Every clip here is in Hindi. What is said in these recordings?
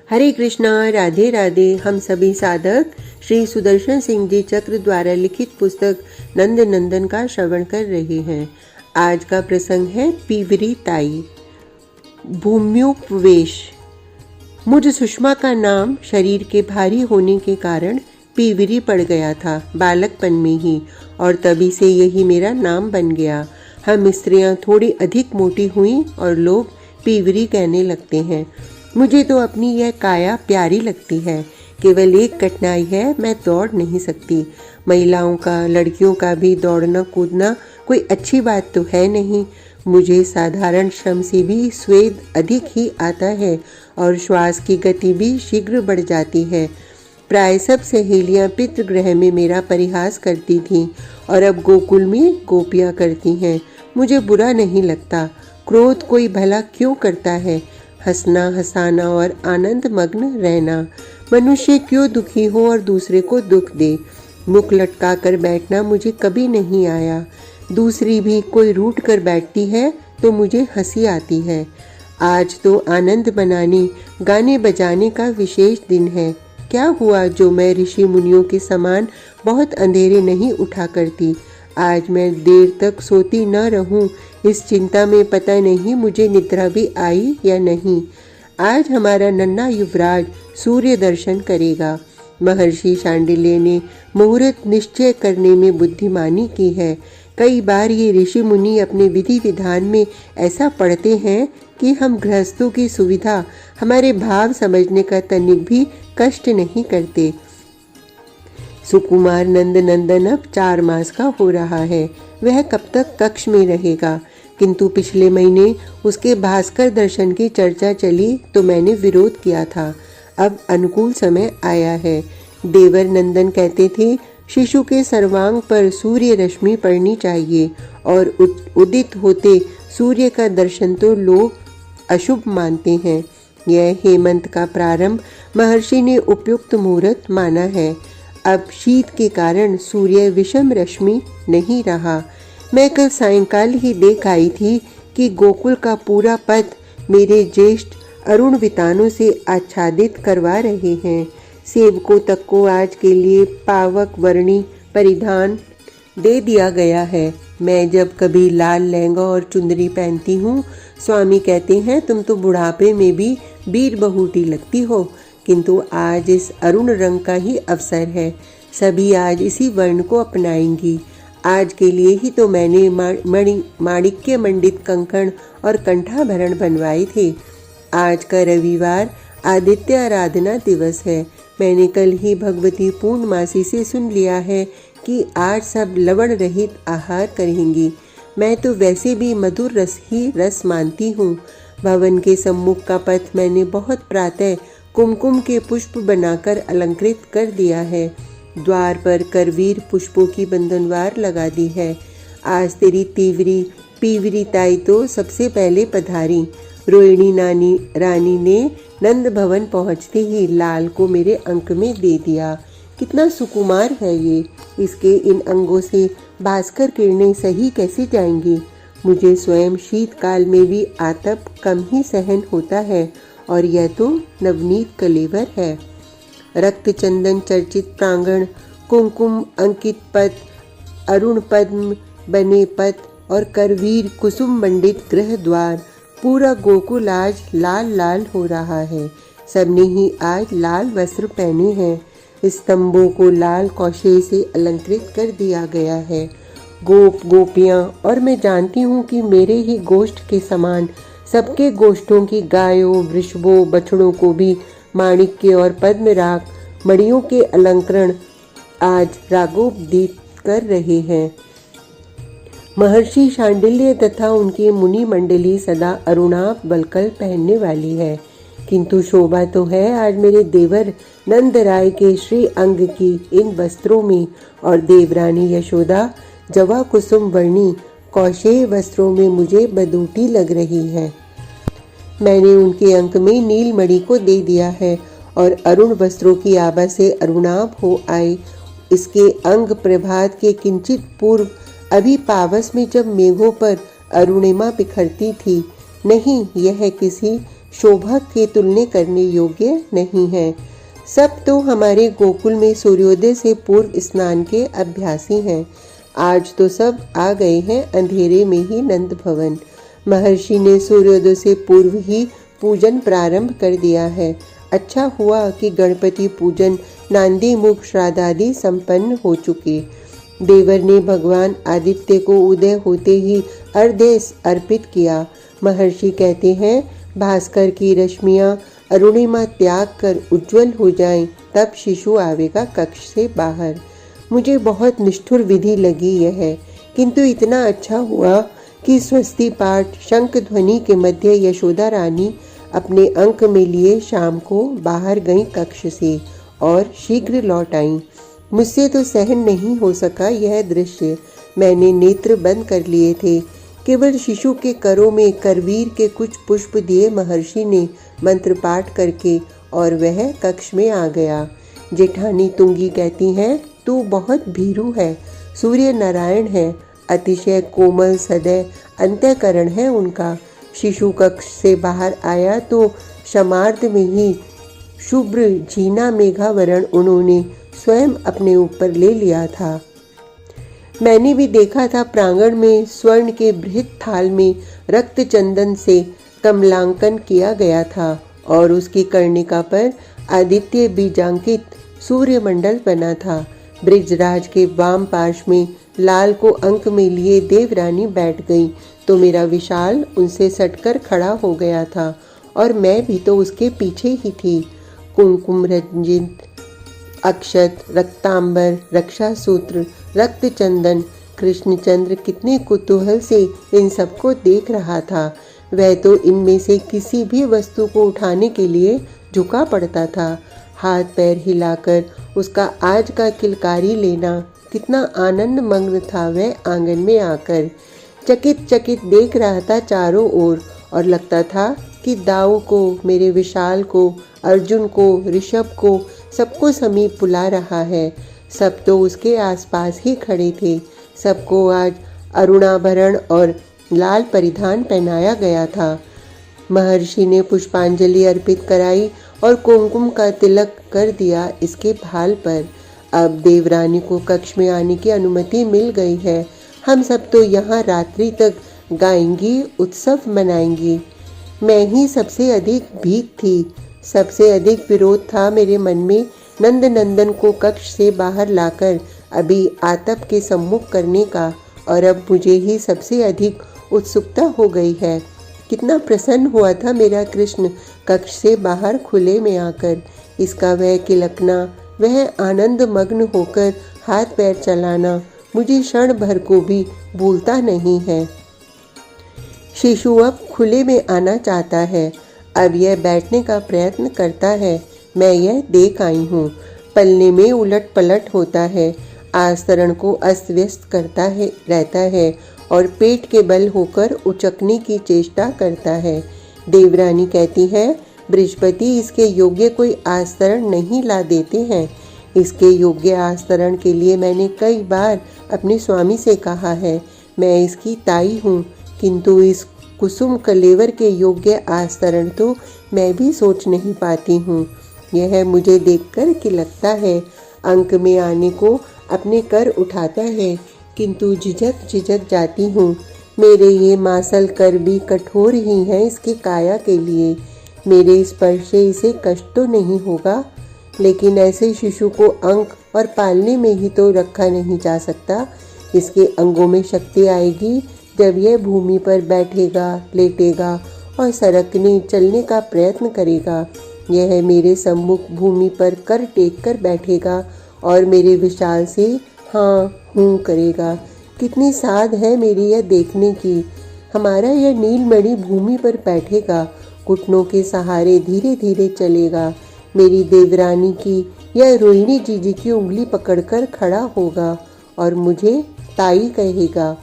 हरे कृष्णा, राधे राधे। हम सभी साधक श्री सुदर्शन सिंह जी चक्र द्वारा लिखित पुस्तक नंद नंदन का श्रवण कर रहे हैं। आज का प्रसंग है पीवरी ताई। भूम्योपवेश। मुझ सुषमा का नाम शरीर के भारी होने के कारण पीवरी पड़ गया था बालकपन में ही, और तभी से यही मेरा नाम बन गया। हम स्त्रियां थोड़ी अधिक मोटी हुई और लोग पीवरी कहने लगते हैं। मुझे तो अपनी यह काया प्यारी लगती है। केवल एक कठिनाई है, मैं दौड़ नहीं सकती। महिलाओं का, लड़कियों का भी दौड़ना कूदना कोई अच्छी बात तो है नहीं। मुझे साधारण श्रम से भी स्वेद अधिक ही आता है और श्वास की गति भी शीघ्र बढ़ जाती है। प्राय सब सहेलियां पितृगृह में मेरा परिहास करती थीं और अब गोकुल में गोपियां करती हैं। मुझे बुरा नहीं लगता। क्रोध कोई भला क्यों करता है? हंसना, हंसाना और आनंद मग्न रहना। मनुष्य क्यों दुखी हो और दूसरे को दुख दे? मुख लटका कर बैठना मुझे कभी नहीं आया। दूसरी भी कोई रूठ कर बैठती है तो मुझे हंसी आती है। आज तो आनंद मनाने, गाने बजाने का विशेष दिन है। क्या हुआ जो मैं ऋषि मुनियों के समान बहुत अंधेरे नहीं उठा करती? आज मैं देर तक सोती न रहूं, इस चिंता में पता नहीं मुझे निद्रा भी आई या नहीं। आज हमारा नन्हा युवराज सूर्य दर्शन करेगा। महर्षि शांडिल्य ने मुहूर्त निश्चय करने में बुद्धिमानी की है। कई बार ये ऋषि मुनि अपने विधि विधान में ऐसा पढ़ते हैं कि हम गृहस्थों की सुविधा, हमारे भाव समझने का तनिक भी कष्ट नहीं करते। सुकुमार नंद नंदन अब 4 मास का हो रहा है। वह कब तक कक्ष में रहेगा? किंतु पिछले महीने उसके भास्कर दर्शन की चर्चा चली तो मैंने विरोध किया था। अब अनुकूल समय आया है। देवर नंदन कहते थे शिशु के सर्वांग पर सूर्य रश्मि पड़नी चाहिए और उदित होते सूर्य का दर्शन तो लोग अशुभ मानते हैं। यह हेमंत का प्रारंभ महर्षि ने उपयुक्त मुहूर्त माना है। अब शीत के कारण सूर्य विषम रश्मि नहीं रहा। मैं कल सायंकाल ही देख आई थी कि गोकुल का पूरा पथ मेरे ज्येष्ठ अरुण वितानों से आच्छादित करवा रहे हैं। सेवकों तक को आज के लिए पावक वर्णी परिधान दे दिया गया है। मैं जब कभी लाल लहंगा और चुंदरी पहनती हूँ, स्वामी कहते हैं तुम तो बुढ़ापे में भी वीर बहुटी लगती हो। किंतु आज इस अरुण रंग का ही अवसर है। सभी आज इसी वर्ण को अपनाएंगी। आज के लिए ही तो मैंने माणिक्य मंडित कंकण और कंठाभरण बनवाए थे। आज का रविवार आदित्य आराधना दिवस है। मैंने कल ही भगवती पूर्णमासी से सुन लिया है कि आज सब लवण रहित आहार करेंगी। मैं तो वैसे भी मधुर रस ही रस मानती हूँ। भवन के सम्मुख का पथ मैंने बहुत प्रातः कुमकुम के पुष्प बनाकर अलंकृत कर दिया है। द्वार पर करवीर पुष्पों की बंधनवार लगा दी है। आज तेरी पीवरी ताई तो सबसे पहले पधारी। रोहिणी रानी ने नंद भवन पहुँचते ही लाल को मेरे अंक में दे दिया। कितना सुकुमार है ये। इसके इन अंगों से भास्कर किरणें सही कैसे जाएंगी? मुझे स्वयं शीतकाल में भी आतप कम ही सहन होता है और यह तो नवनीत कलेवर है। रक्त चंदन चर्चित प्रांगण, कुमकुम अंकित पथ, अरुण पद्म बने पथ और करवीर कुसुम मंडित गृह द्वार, पूरा गोकुल आज लाल लाल हो रहा है। सबने ही आज लाल वस्त्र पहने हैं। स्तंभों को लाल कौशे से अलंकृत कर दिया गया है। गोप गोपियाँ और मैं जानती हूँ कि मेरे ही गोष्ठ के समान सबके गोष्ठों की गायों, वृषभों, बछड़ों को भी माणिक्य और पद्मराग मणियों के अलंकरण आज रागोपदीत कर रहे हैं। महर्षि शांडिल्य तथा उनकी मुनि मंडली सदा अरुणाभ बलकल पहनने वाली है। किंतु शोभा तो है आज मेरे देवर नंद राय के श्री अंग की इन वस्त्रों में, और देवरानी यशोदा जवा कुसुम वर्णी कौशेय वस्त्रों में मुझे बदूटी लग रही है। मैंने उनके अंक में नीलमणि को दे दिया है और अरुण वस्त्रों की आभा से अरुणाभ हो आए। इसके अंग प्रभात के किंचित पूर्व अभी पावस में जब मेघों पर अरुणिमा बिखरती थी, नहीं, यह किसी शोभा के तुलने करने योग्य नहीं है। सब तो हमारे गोकुल में सूर्योदय से पूर्व स्नान के अभ्यासी हैं। आज तो सब आ गए हैं अंधेरे में ही नंद भवन। महर्षि ने सूर्योदय से पूर्व ही पूजन प्रारंभ कर दिया है। अच्छा हुआ कि गणपति पूजन नांदी मुख श्राद्धादि संपन्न हो चुके। देवर ने भगवान आदित्य को उदय होते ही अर्घ्य अर्पित किया। महर्षि कहते हैं भास्कर की रश्मियां अरुणिमा त्याग कर उज्जवल हो जाएं, तब शिशु आवेगा कक्ष से बाहर। मुझे बहुत निष्ठुर विधि लगी यह, किंतु इतना अच्छा हुआ कि स्वस्ति पाठ शंख ध्वनि के मध्य यशोदा रानी अपने अंक में लिए शाम को बाहर गईं कक्ष से और शीघ्र लौट आईं। मुझसे तो सहन नहीं हो सका यह दृश्य। मैंने नेत्र बंद कर लिए थे। केवल शिशु के करों में करवीर के कुछ पुष्प दिए महर्षि ने मंत्र पाठ करके, और वह कक्ष में आ गया। जेठानी तुंगी कहती हैं, तू बहुत भीरू है, सूर्य नारायण है, अतिशय कोमल सदैव अंतःकरण है उनका। शिशु कक्ष से बाहर आया तो क्षमार्ध में ही शुभ्र झीना मेघावरण उन्होंने स्वयं अपने ऊपर ले लिया था। मैंने भी देखा था प्रांगण में स्वर्ण के बृहत थाल में रक्त चंदन से कमलांकन किया गया था और उसकी कर्णिका पर आदित्य बीजांकित सूर्यमंडल बना था। ब्रिजराज के वाम पार्श्व में लाल को अंक में लिए देवरानी बैठ गई तो मेरा विशाल उनसे सटकर खड़ा हो गया था और मैं भी तो उसके पीछे ही थी। कुमकुम रंजित अक्षत, रक्तांबर, रक्षा सूत्र, रक्त चंदन, कृष्णचंद्र कितने कुतूहल से इन सबको देख रहा था। वह तो इनमें से किसी भी वस्तु को उठाने के लिए झुका पड़ता था। हाथ पैर हिलाकर उसका आज का किलकारी लेना, कितना आनंद मग्न था वह आंगन में आकर। चकित चकित देख रहा था चारों ओर और लगता था कि दाऊ को, मेरे विशाल को, अर्जुन को, ऋषभ को, सबको समीप बुला रहा है। सब तो उसके आसपास ही खड़े थे। सबको आज अरुणाभरण और लाल परिधान पहनाया गया था। महर्षि ने पुष्पांजलि अर्पित कराई और कुमकुम का तिलक कर दिया इसके भाल पर। अब देवरानी को कक्ष में आने की अनुमति मिल गई है। हम सब तो यहाँ रात्रि तक गाएंगी, उत्सव मनाएंगी। मैं ही सबसे अधिक भीत थी। सबसे अधिक विरोध था मेरे मन में नंद नंदन को कक्ष से बाहर लाकर अभी आतप के सम्मुख करने का, और अब मुझे ही सबसे अधिक उत्सुकता हो गई है। कितना प्रसन्न हुआ था मेरा कृष्ण कक्ष से बाहर खुले में आकर। इसका वह किलकना, वह आनंद मग्न होकर हाथ पैर चलाना मुझे क्षण भर को भी भूलता नहीं है। शिशु अब खुले में आना चाहता है। अब यह बैठने का प्रयत्न करता है। मैं यह देख आई हूँ। पलने में उलट पलट होता है, आस्तरण को अस्त व्यस्त करता है रहता है और पेट के बल होकर उचकने की चेष्टा करता है। देवरानी कहती है, बृहस्पति इसके योग्य कोई आस्तरण नहीं ला देते हैं। इसके योग्य आस्तरण के लिए मैंने कई बार अपने स्वामी से कहा है। मैं इसकी ताई हूँ, किंतु इस कुसुम कलेवर के योग्य आस्तरण तो मैं भी सोच नहीं पाती हूँ। यह मुझे देखकर कि लगता है अंक में आने को अपने कर उठाता है, किंतु झिझक झिझक जाती हूँ। मेरे ये मासल कर भी कठोर ही हैं इसकी काया के लिए। मेरे स्पर्श से इसे कष्ट तो नहीं होगा, लेकिन ऐसे शिशु को अंक और पालने में ही तो रखा नहीं जा सकता। इसके अंगों में शक्ति आएगी जब यह भूमि पर बैठेगा, लेटेगा और सरकने चलने का प्रयत्न करेगा। यह मेरे सम्मुख भूमि पर कर टेक कर बैठेगा और मेरे विशाल से हाँ हूँ करेगा। कितनी साध है मेरी यह देखने की। हमारा यह नीलमणि भूमि पर बैठेगा, घुटनों के सहारे धीरे धीरे चलेगा। मेरी देवरानी की यह रोहिणी जीजी की उंगली पकड़कर खड़ा होगा और मुझे ताई कहेगा।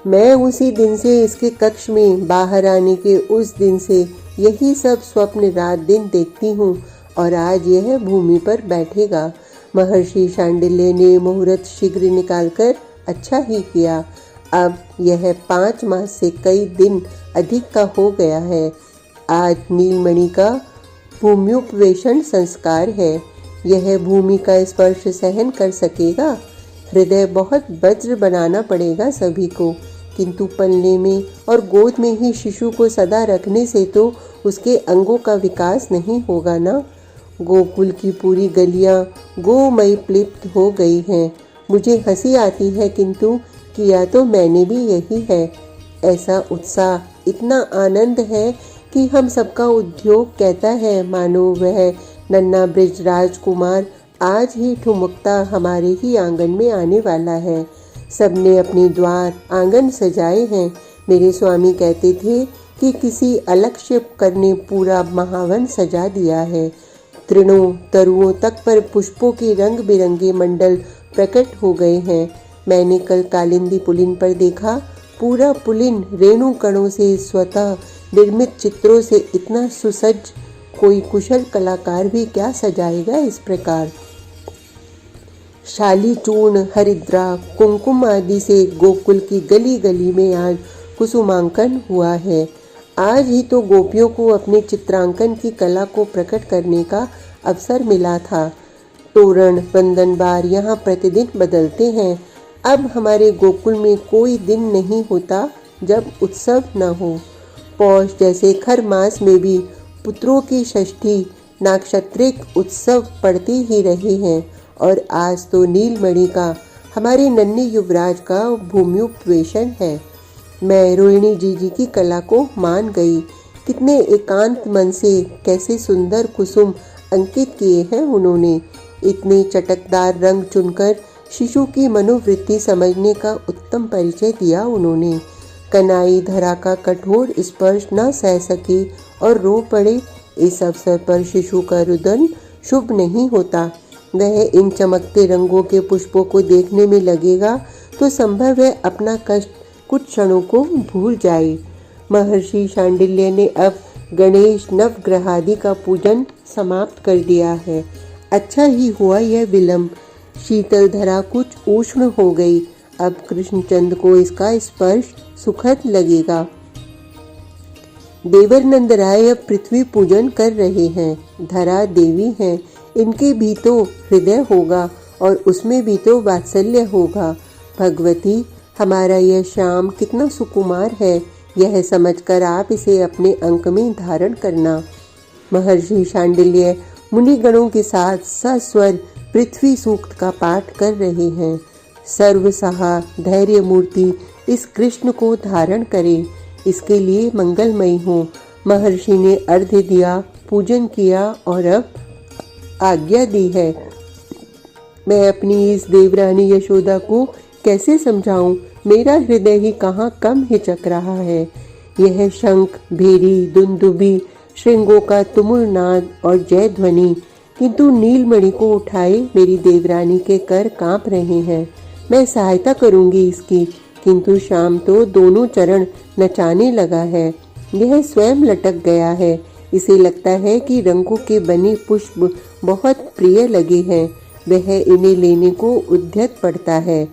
मैं उसी दिन से इसके कक्ष में बाहर आने के उस दिन से यही सब स्वप्न रात दिन देखती हूँ और आज यह भूमि पर बैठेगा। महर्षि शांडिल्य ने मुहूर्त शीघ्र निकालकर अच्छा ही किया। अब यह 5 मास से कई दिन अधिक का हो गया है। आज नीलमणि का भूम्युपवेशन संस्कार है। यह भूमि का स्पर्श सहन कर सकेगा? हृदय बहुत वज्र बनाना पड़ेगा सभी को, किंतु पलने में और गोद में ही शिशु को सदा रखने से तो उसके अंगों का विकास नहीं होगा ना। गोकुल की पूरी गलियां गोमय प्लिप्त हो गई हैं। मुझे हंसी आती है, किंतु किया तो मैंने भी यही है। ऐसा उत्साह, इतना आनंद है कि हम सबका उद्योग कहता है मानो वह नन्हा ब्रिजराज कुमार आज ही ठुमकता हमारे ही आंगन में आने वाला है। सबने अपने द्वार आंगन सजाए हैं। मेरे स्वामी कहते थे कि किसी अलक्ष्य करने पूरा महावन सजा दिया है। तृणों तरुओं तक पर पुष्पों के रंग बिरंगे मंडल प्रकट हो गए हैं। मैंने कल कालिंदी पुलिन पर देखा, पूरा पुलिन रेणु कणों से स्वतः निर्मित चित्रों से इतना सुसज्ज, कोई कुशल कलाकार भी क्या सजाएगा इस प्रकार। शाली चूर्ण, हरिद्रा, कुमकुम आदि से गोकुल की गली गली में आज कुसुमांकन हुआ है। आज ही तो गोपियों को अपने चित्रांकन की कला को प्रकट करने का अवसर मिला था। तोरण बंधन बार यहाँ प्रतिदिन बदलते हैं। अब हमारे गोकुल में कोई दिन नहीं होता जब उत्सव न हो। पौष जैसे खर मास में भी पुत्रों की षष्ठी नाक्षत्रिक उत्सव पड़ते ही रहे हैं, और आज तो नीलमणि का, हमारे नन्हे युवराज का भूम्युपवेशन है। मैं रोहिणी जी की कला को मान गई। कितने एकांत मन से कैसे सुंदर कुसुम अंकित किए हैं उन्होंने। इतने चटकदार रंग चुनकर शिशु की मनोवृत्ति समझने का उत्तम परिचय दिया उन्होंने। कनाई धरा का कठोर स्पर्श न सह सके और रो पड़े, इस अवसर पर शिशु का रुदन शुभ नहीं होता। वह इन चमकते रंगों के पुष्पों को देखने में लगेगा तो संभव है अपना कष्ट कुछ क्षणों को भूल जाए। महर्षि शांडिल्य ने अब गणेश नवग्रहादि का पूजन समाप्त कर दिया है। अच्छा ही हुआ यह विलंब। शीतल धरा कुछ उष्ण हो गई। अब कृष्णचंद को इसका स्पर्श सुखद लगेगा। देवर नंद राय अब पृथ्वी पूजन कर रहे हैं। धरा देवी हैं, इनके भी तो हृदय होगा और उसमें भी तो वात्सल्य होगा। भगवती, हमारा यह श्याम कितना सुकुमार है, यह समझकर आप इसे अपने अंक में धारण करना। महर्षि शांडिल्य मुनिगणों के साथ सस्वर पृथ्वी सूक्त का पाठ कर रहे हैं। सर्वसहा धैर्य मूर्ति इस कृष्ण को धारण करे, इसके लिए मंगलमयी हो। महर्षि ने अर्घ्य दिया, पूजन किया और अब आज्ञा दी है। मैं अपनी इस देवरानी यशोदा को कैसे समझाऊं? मेरा हृदय ही कहाँ कम हिचक रहा है। यह शंख, भेरी, दुंदुभी, श्रृंगों का तुमुल नाद और जय ध्वनि, किंतु नीलमणि को उठाए मेरी देवरानी के कर कांप रहे हैं। मैं सहायता करूंगी इसकी, किंतु शाम तो दोनों चरण नचाने लगा है। यह स्वयं लटक गया है। इसे लगता है कि रंगों के बने पुष्प बहुत प्रिय लगे हैं। वह इन्हें लेने को उद्यत पड़ता है।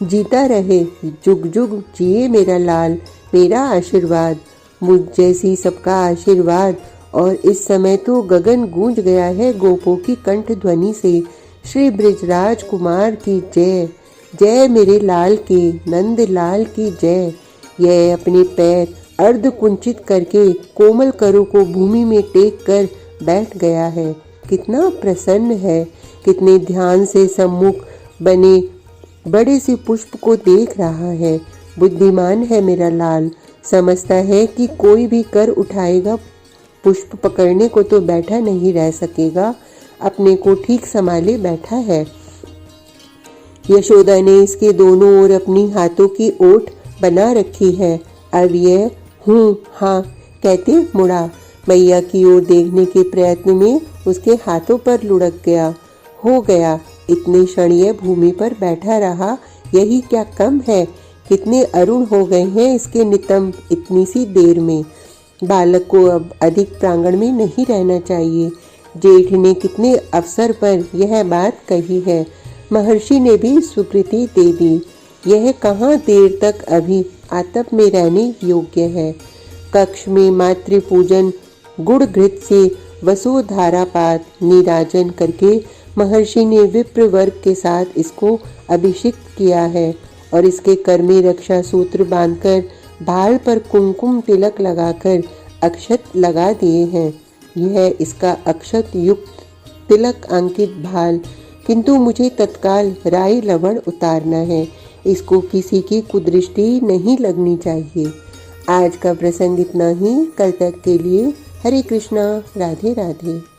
जीता रहे, जुग जुग जिए मेरा लाल, मेरा आशीर्वाद, मुझ जैसी सबका आशीर्वाद। और इस समय तो गगन गूंज गया है गोपों की कंठ ध्वनि से। श्री ब्रिजराज कुमार की जय, जय मेरे लाल की, नंद लाल की जय। यह अपने पैर अर्ध कुंचित करके कोमल करों को भूमि में टेक कर बैठ गया है। कितना प्रसन्न है, कितने ध्यान से सम्मुख बने बड़े से पुष्प को देख रहा है। बुद्धिमान है मेरा लाल, समझता है कि कोई भी कर उठाएगा, पुष्प पकड़ने को तो बैठा नहीं रह सकेगा, अपने को ठीक संभाले बैठा है। यशोदा ने इसके दोनों ओर अपनी हाथों की ओट बना रखी है। अब यह हूँ हाँ कहते मुड़ा। मैया की ओर देखने के प्रयत्न में उसके हाथों पर लुढ़क गया। हो गया, इतने क्षण यह भूमि पर बैठा रहा, यही क्या कम है। कितने अरुण हो गए हैं इसके नितंब इतनी सी देर में। बालक को अब अधिक प्रांगण में नहीं रहना चाहिए। जेठ ने कितने अवसर पर यह बात कही है। महर्षि ने भी स्वीकृति दे दी। यह कहाँ देर तक अभी आतप में रहने योग्य है। कक्ष में मातृ पूजन गुड़ घृत से वसुधारापात नीराजन करके महर्षि ने विप्र वर्ग के साथ इसको अभिषिक्त किया है और इसके कर में रक्षा सूत्र बांधकर भाल पर कुमकुम तिलक लगाकर अक्षत लगा दिए हैं। यह इसका अक्षत युक्त तिलक अंकित भाल, किंतु मुझे तत्काल राई लवण उतारना है। इसको किसी की कुदृष्टि नहीं लगनी चाहिए। आज का प्रसंग इतना ही। कल तक के लिए हरे कृष्णा, राधे राधे।